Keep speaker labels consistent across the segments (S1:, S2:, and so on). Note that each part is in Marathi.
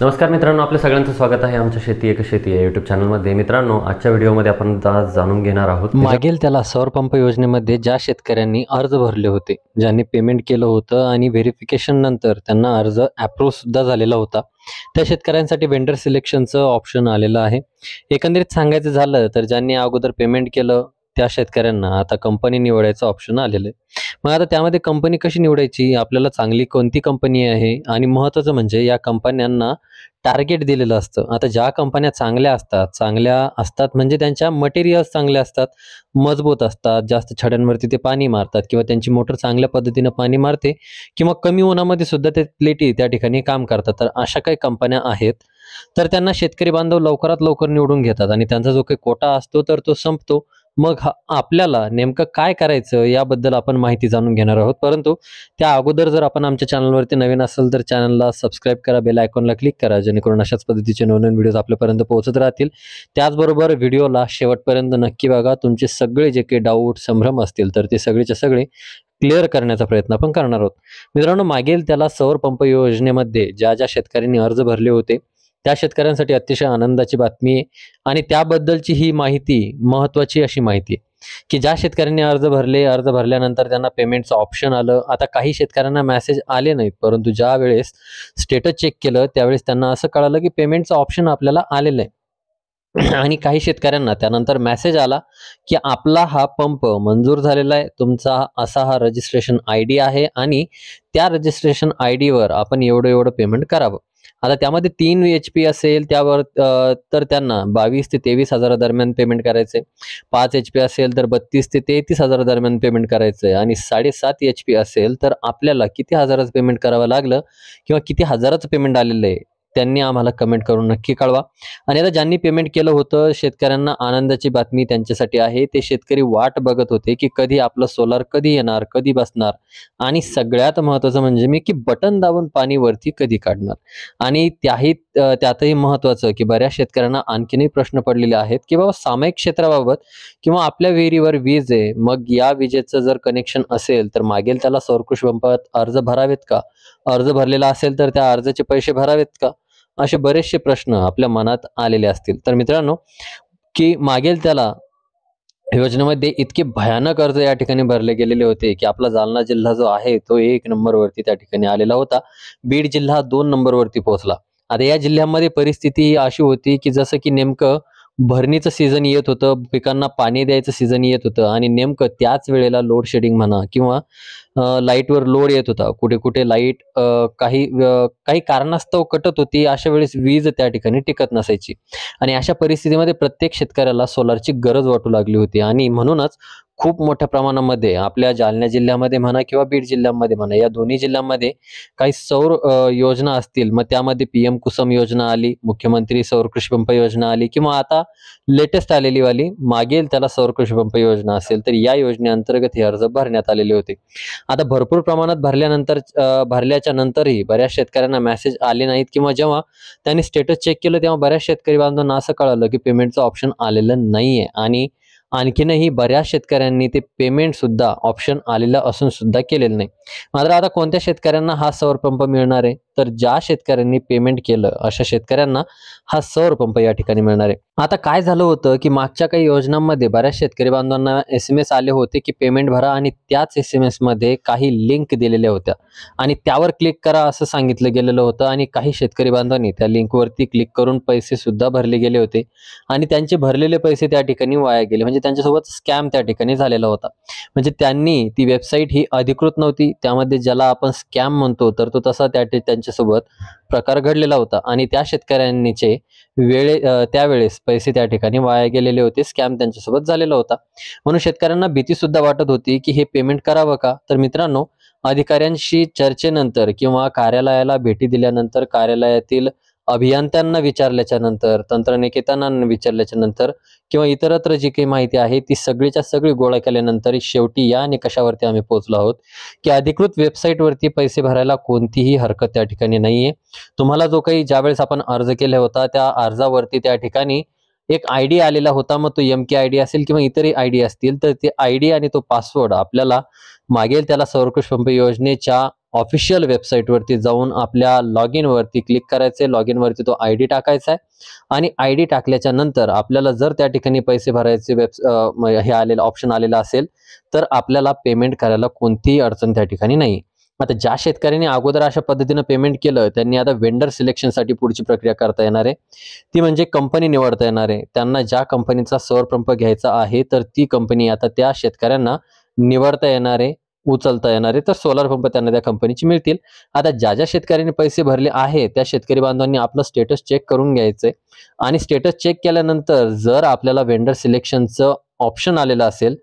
S1: नमस्कार मित्रांनो, आपल्या सगळ्यांचं स्वागत आहे आमच्या शेती एक शेती या यूट्यूब चॅनलमध्ये। मित्रांनो, आजच्या व्हिडिओमध्ये आपण आज जाणून घेणार आहोत
S2: मागेल त्याला सौर पंप योजनेमध्ये ज्या शेतकऱ्यांनी अर्ज भरले होते, ज्यांनी पेमेंट केलं होतं आणि व्हेरिफिकेशन नंतर त्यांना अर्ज अप्रूव्ह सुद्धा झालेला होता, त्या शेतकऱ्यांसाठी वेंडर सिलेक्शनचं ऑप्शन आलेलं आहे। एकंदरीत सांगायचं झालं तर ज्यांनी अगोदर पेमेंट केलं त्या शेतकऱ्यांना आता कंपनी निवडायचं ऑप्शन आलेलं आहे। मग आता त्यामध्ये कंपनी कशी निवडायची, आपल्याला चांगली कोणती कंपनी आहे आणि महत्त्वाचं म्हणजे या कंपन्यांना टार्गेट दिलेलं असतं। आता ज्या कंपन्या चांगल्या असतात म्हणजे त्यांच्या मटेरियल्स चांगले असतात, मजबूत असतात, जास्त छड्यांवरती ते पाणी मारतात किंवा त्यांची मोटर चांगल्या पद्धतीनं पाणी मारते किंवा कमी उन्हामध्ये सुद्धा ते प्लेटी त्या ठिकाणी काम करतात, तर अशा काही कंपन्या आहेत। तर त्यांना शेतकरी बांधव लवकरात लवकर निवडून घेतात आणि त्यांचा जो काही कोटा असतो तर तो संपतो। मग आपल्याला नेमकं काय करायचं याबद्दल आपण माहिती जाणून घेणार आहोत, परंतु त्या अगोदर जर आपण आमच्या चॅनलवरती नवीन असेल तर चॅनलला सबस्क्राईब करा, बेल आयकॉनला क्लिक करा, जेणेकरून अशाच पद्धतीचे नवनवीन व्हिडिओज आपल्यापर्यंत पोहोचत राहतील। त्याचबरोबर व्हिडिओला शेवटपर्यंत नक्की बघा, तुमचे सगळे जे काही डाऊट संभ्रम असतील तर ते सगळेच्या सगळे क्लिअर करण्याचा प्रयत्न आपण करणार आहोत। मित्रांनो, मागेल त्याला सौर पंप योजनेमध्ये ज्या ज्या शेतकऱ्यांनी अर्ज भरले होते त्या शेतकऱ्यांसाठी अतिशय आनंदाची बातमी आहे आणि त्याबद्दलची ही माहिती महत्त्वाची अशी माहिती आहे की ज्या शेतकऱ्यांनी अर्ज भरल्यानंतर त्यांना पेमेंटचं ऑप्शन आलं। आता काही शेतकऱ्यांना मेसेज आले नाहीत, परंतु ज्या वेळेस स्टेटस चेक केलं त्यावेळेस त्यांना असं कळालं की पेमेंटचं ऑप्शन आपल्याला आलेलं आहे। आणि काही शेतकऱ्यांना त्यानंतर मेसेज आला की आपला हा पंप मंजूर झालेला आहे, तुमचा असा हा रजिस्ट्रेशन आय डी आहे आणि त्या रजिस्ट्रेशन आय डीवर आपण एवढं एवढं पेमेंट करावं। आता त्यामध्ये 3 HP असेल त्यावर तर त्यांना 22 ते 23 हजारादरम्यान पेमेंट करायचे, 5 HP असेल तर 32 ते 33 हजार दरम्यान पेमेंट करायचं आणि 7.5 HP असेल तर आपल्याला किती हजाराचं पेमेंट करावं लागलं किंवा किती हजाराचं पेमेंट आलेलं आहे त्यांनी आम्हाला कमेंट करून नक्की कळवा। आणि आता ज्यांनी पेमेंट केलं होतं शेतकऱ्यांना आनंदाची बातमी त्यांच्यासाठी आहे। ते शेतकरी वाट बघत होते की कधी आपलं सोलार कधी येणार, कधी बसणार आणि सगळ्यात महत्त्वाचं म्हणजे मी की बटन दाबून पाणी वरती कधी काढणार। आणि त्यातही महत्त्वाचं की बऱ्याच शेतकऱ्यांना आणखीनही प्रश्न पडलेले आहेत की बाबा सामायिक क्षेत्राबाबत किंवा आपल्या विहिरीवर वीज आहे, मग या विजेचं जर कनेक्शन असेल तर मागेल त्याला सौरकृषी पंपात अर्ज भरावेत का, अर्ज भरलेला असेल तर त्या अर्जाचे पैसे भरावेत का, असे बरेचसे प्रश्न आपल्या मनात आलेले असतील। तर मित्रांनो, की मागेल त्याला योजनेमध्ये इतके भयानक अर्ज या ठिकाणी भरले गेलेले होते की आपला जालना जिल्हा जो आहे तो 1 नंबरवरती त्या ठिकाणी आलेला होता, बीड जिल्हा 2 नंबरवरती पोहोचला। आता या जिल्ह्यामध्ये परिस्थिती ही अशी होती की जसं की नेमकं भरणीचं सीझन येत होतं, पिकांना पाणी द्यायचं सीझन येत होतं आणि नेमकं त्याच वेळेला लोड शेडिंग म्हणा किंवा लाईटवर लोड येत होता, कुठे कुठे लाईट काही कारणास्तव कटत होती, अशा वेळेस वीज त्या ठिकाणी टिकत नसायची आणि अशा परिस्थितीमध्ये प्रत्येक शेतकऱ्याला सोलारची गरज वाटू लागली होती आणि म्हणूनच खूप मोठ्या प्रमाणामध्ये आपल्या जालना जिल्ह्यामध्ये म्हणा किंवा बीड जिल्ह्यामध्ये म्हणा, या दोन्ही जिल्ह्यांमध्ये काही सौर योजना असतील, मग त्यामध्ये PM कुसुम योजना आली, मुख्यमंत्री सौर कृषी पंप योजना आली किंवा आता लेटेस्ट आलेली वाली मागेल त्याला सौर कृषी पंप योजना असेल, तर या योजनेअंतर्गत हे अर्ज भरण्यात आलेले होते। आता भरपूर प्रमाणात भरल्याच्या नंतरही बऱ्याच शेतकऱ्यांना मेसेज आले नाहीत किंवा जेव्हा त्यांनी स्टेटस चेक केलं तेव्हा बऱ्याच शेतकरी बांधवांना असं कळालं की पेमेंटचं ऑप्शन आलेलं नाहीये आणि आणखीनही बऱ्याच शेतकऱ्यांनी ते पेमेंट सुद्धा ऑप्शन आलेलं असून सुद्धा केलेलं नाही। मात्र आता कोणत्या शेतकऱ्यांना हा सौर पंप मिळणार आहे, तर ज्या शेतकऱ्यांनी पेमेंट केलं अशा शेतकऱ्यांना हा सौर पंप या ठिकाणी मिळणार आहे। आता काय झालं होतं की मागच्या काही योजनांमध्ये बऱ्याच शेतकरी बांधवांना SMS आले होते की पेमेंट भरा आणि त्याच SMS मध्ये काही लिंक दिलेल्या होत्या आणि त्यावर क्लिक करा असं सांगितलं गेलेलं होतं आणि काही शेतकरी बांधवांनी त्या लिंकवरती क्लिक करून पैसे सुद्धा भरले गेले होते आणि त्यांचे भरलेले पैसे त्या ठिकाणी वाया गेले, म्हणजे त्यांच्यासोबत स्कॅम त्या ठिकाणी झालेला होता। म्हणजे त्यांनी ती वेबसाईट ही अधिकृत नव्हती, त्यामध्ये ज्याला आपण स्कॅम म्हणतो तर तो तसा त्यांच्यासोबत प्रकार घडलेला होता आणि त्या शेतकऱ्यांनीचे त्यावेळेस पैसे त्या ठिकाणी वाया गेलेले होते, स्कॅम त्यांच्यासोबत झालेला होता। म्हणून शेतकऱ्यांना भीती सुद्धा वाटत होती की हे पेमेंट करावं का। तर मित्रांनो, अधिकाऱ्यांशी चर्चेनंतर किंवा कार्यालयाला भेटी दिल्यानंतर, कार्यालयातील अभियंत्यांना विचारल्याच्या नंतर, तंत्रनिकेतनांना विचारल्याच्या नंतर किंवा इतरत्र जी काही माहिती आहे ती सगळीच्या सगळी गोळा केल्यानंतर शेवटी या निकषावरती आम्ही पोहोचलो आहोत की अधिकृत वेबसाईटवरती पैसे भरायला कोणतीही हरकत त्या ठिकाणी नाहीये। तुम्हाला जो काही ज्यावेळेस आपण अर्ज केला होता त्या अर्जावरती त्या ठिकाणी एक ID आलेला होता, मग तो MK ID असेल किंवा इतरही ID असतील, तर ते ID आणि तो पासवर्ड आपल्याला मागेल त्याला सौरकृष पंप योजनेच्या ऑफिशियल वेबसाईटवरती जाऊन आपल्या लॉग वरती क्लिक करायचंय. लॉग वरती तो ID टाकायचा आहे आणि ID टाकल्याच्या नंतर आपल्याला जर त्या ठिकाणी पैसे भरायचे हे आलेलं ऑप्शन आलेलं असेल, तर आपल्याला पेमेंट करायला कोणतीही अडचण त्या ठिकाणी नाही. आता ज्या शेतकऱ्यांनी अगोदर अशा पद्धतीनं पेमेंट केलं, त्यांनी आता वेंडर सिलेक्शनसाठी पुढची प्रक्रिया करता येणार आहे. ती म्हणजे कंपनी निवडता येणार आहे. त्यांना ज्या कंपनीचा सौर पंप घ्यायचा आहे, तर ती कंपनी आता त्या शेतकऱ्यांना निवडता येणार आहे, उचलता येणार आहे. तर सोलार पंप त्यांना त्या कंपनीची मिळतील. आता ज्या शेतकऱ्यांनी पैसे भरले आहे, त्या शेतकरी बांधवांनी आपलं स्टेटस चेक करून घ्यायचंय आणि स्टेटस चेक केल्यानंतर जर आपल्याला वेंडर सिलेक्शनचं ऑप्शन आलेलं असेल,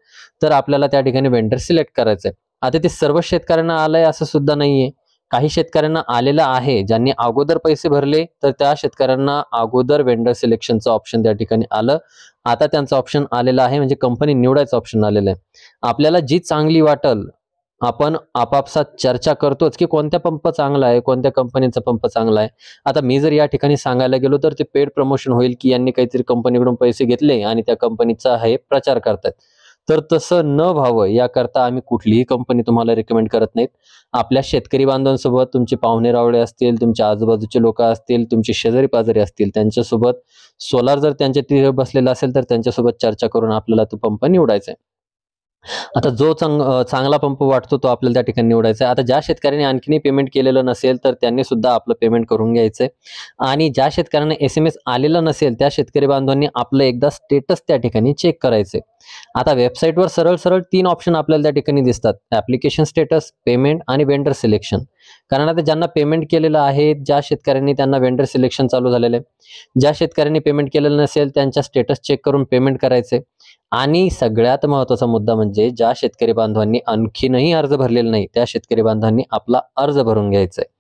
S2: तर आपल्याला त्या ठिकाणी वेंडर सिलेक्ट करायचंय. आता ते सर्व शेतकऱ्यांना आलंय असं सुद्धा नाहीये. काही शेतकऱ्यांना आलेलं आहे, ज्यांनी अगोदर पैसे भरले, तर त्या शेतकऱ्यांना अगोदर वेंडर सिलेक्शनचं ऑप्शन त्या ठिकाणी आलं. आता त्यांचं ऑप्शन आलेलं आहे, म्हणजे कंपनी निवडायचं ऑप्शन आलेलं आहे. आपल्याला जी चांगली वाटल, आपण आपापसात चर्चा करतोच की कोणत्या पंप चांगला आहे, कोणत्या कंपनीचा पंप चांगला आहे. आता मी जर या ठिकाणी सांगायला गेलो, तर ते पेड प्रमोशन होईल की यांनी काहीतरी कंपनीकडून पैसे घेतले आणि त्या कंपनीचा हे प्रचार करतात. तर तसं न व्हावं याकरता आम्ही कुठलीही कंपनी तुम्हाला रेकमेंड करत नाहीत. आपल्या शेतकरी बांधवांसोबत तुमचे पाहुणे रावळे असतील, तुमच्या आजूबाजूचे लोक असतील, तुमचे शेजारी पाजारी असतील, त्यांच्यासोबत सोलार जर त्यांच्या तिथे बसलेला असेल, तर त्यांच्यासोबत चर्चा करून आपल्याला तो पंप निवडायचा आहे. आता जो चांगला पंप वाटतो तो आपल्याला त्या ठिकाणी निवडायचा आहे. आता ज्या शेतकऱ्यांनी आणखीनही पेमेंट केलेलं नसेल, तर त्यांनी सुद्धा आपलं पेमेंट करून घ्यायचंय आणि ज्या शेतकऱ्यांना SMS आलेलं नसेल, त्या शेतकरी बांधवांनी आपलं एकदा स्टेटस त्या ठिकाणी चेक करायचंय. आता वेबसाईटवर सरळ सरळ 3 ऑप्शन आपल्याला त्या ठिकाणी दिसतात: ऍप्लिकेशन स्टेटस, पेमेंट आणि वेंडर सिलेक्शन. कारण आता ज्यांना पेमेंट केलेलं आहे, ज्या शेतकऱ्यांनी, त्यांना वेंडर सिलेक्शन चालू झालेलं आहे. ज्या शेतकऱ्यांनी पेमेंट केलेलं नसेल, त्यांच्या स्टेटस चेक करून पेमेंट करायचे. आणि सगळ्यात महत्त्वाचा मुद्दा म्हणजे ज्या शेतकरी बांधवांनी आणखीनही अर्ज भरलेला नाही, त्या शेतकरी बांधवांनी आपला अर्ज भरून घ्यायचा आहे.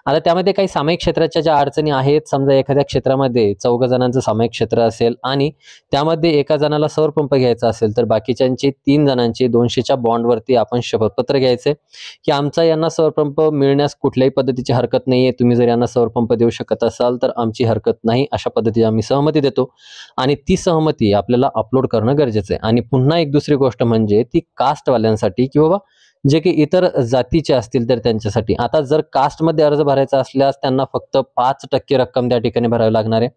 S2: आता त्यामध्ये काही सामायिक क्षेत्राच्या ज्या अडचणी आहेत, समजा एखाद्या क्षेत्रामध्ये 4 जणांचं सामायिक क्षेत्र असेल आणि त्यामध्ये एका जणाला सौर पंप घ्यायचा असेल, तर बाकीच्यांची 3 जणांची 200च्या बॉन्डवरती आपण शपथपत्र घ्यायचे की आमचा यांना सौर पंप मिळण्यास कुठल्याही पद्धतीची हरकत नाहीये. तुम्ही जर यांना सौर पंप देऊ शकत असाल, तर आमची हरकत नाही, अशा पद्धतीची आम्ही सहमती देतो आणि ती सहमती आपल्याला अपलोड करणं गरजेचं आहे. आणि पुन्हा एक दुसरी गोष्ट म्हणजे ती कास्टवाल्यांसाठी किंवा जे की इतर जातीचे असतील तर त्यांच्यासाठी. आता जर कास्टमध्ये अर्ज भरायचा असल्यास त्यांना फक्त 5% रक्कम त्या ठिकाणी भरावी लागणार आहे.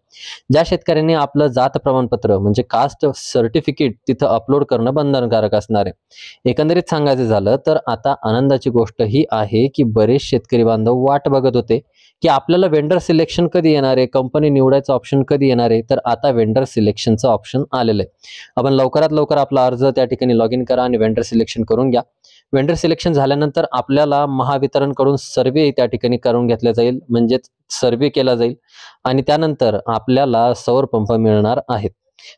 S2: ज्या शेतकऱ्यांनी आपलं जात प्रमाणपत्र म्हणजे कास्ट सर्टिफिकेट तिथं अपलोड करणं बंधनकारक असणार आहे. एकंदरीत सांगायचं झालं तर आता आनंदाची गोष्ट ही आहे की बरेच शेतकरी बांधव वाट बघत होते की आपल्याला वेंडर सिलेक्शन कधी येणार आहे, कंपनी निवडायचं ऑप्शन कधी येणार आहे. तर आता वेंडर सिलेक्शनचं ऑप्शन आलेलं आहे. आपण लवकरात लवकर आपला अर्ज त्या ठिकाणी लॉग इन करा आणि वेंडर सिलेक्शन करून घ्या. वेंडर सिलेक्शन झाल्यानंतर आपल्याला महावितरणकडून सर्वे त्या ठिकाणी करून घेतला जाईल, म्हणजेच सर्वे केला जाईल आणि त्यानंतर आपल्याला सौर पंप मिळणार आहेत.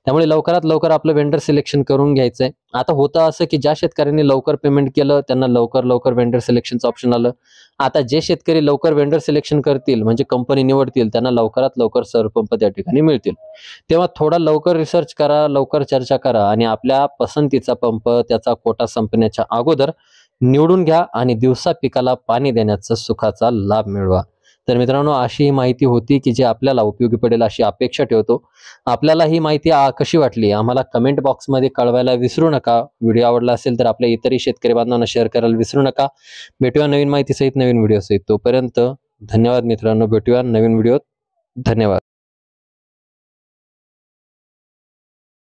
S2: त्यामुळे लवकरात लवकर आपलं वेंडर सिलेक्शन करून घ्यायचंय. आता होतं असं की ज्या शेतकऱ्यांनी लवकर पेमेंट केलं त्यांना लवकर लवकर वेंडर सिलेक्शनचं ऑप्शन आलं. आता जे शेतकरी लवकर वेंडर सिलेक्शन करतील म्हणजे कंपनी निवडतील, त्यांना लवकरात लवकर सौर पंप त्या ठिकाणी मिळतील. तेव्हा थोडा लवकर रिसर्च करा, लवकर चर्चा करा आणि आपल्या पसंतीचा पंप त्याचा कोटा संपण्याच्या अगोदर निवडून घ्या आणि दिवसा पिकाला पाणी देण्याचा सुखाचा लाभ मिळवा. तर मित्रांनो, अशी ही माहिती होती की जी आपल्याला उपयोगी पडेल अशी अपेक्षा ठेवतो. आपल्याला ही माहिती कशी वाटली आम्हाला कमेंट बॉक्समध्ये कळवायला विसरू नका. व्हिडिओ आवडला असेल तर आपल्या इतरही शेतकरी बांधवांना शेअर करायला विसरू नका. भेटूया नवीन माहितीसहित, नवीन व्हिडिओ सहित. तोपर्यंत धन्यवाद मित्रांनो. भेटूया नवीन व्हिडिओत. धन्यवाद.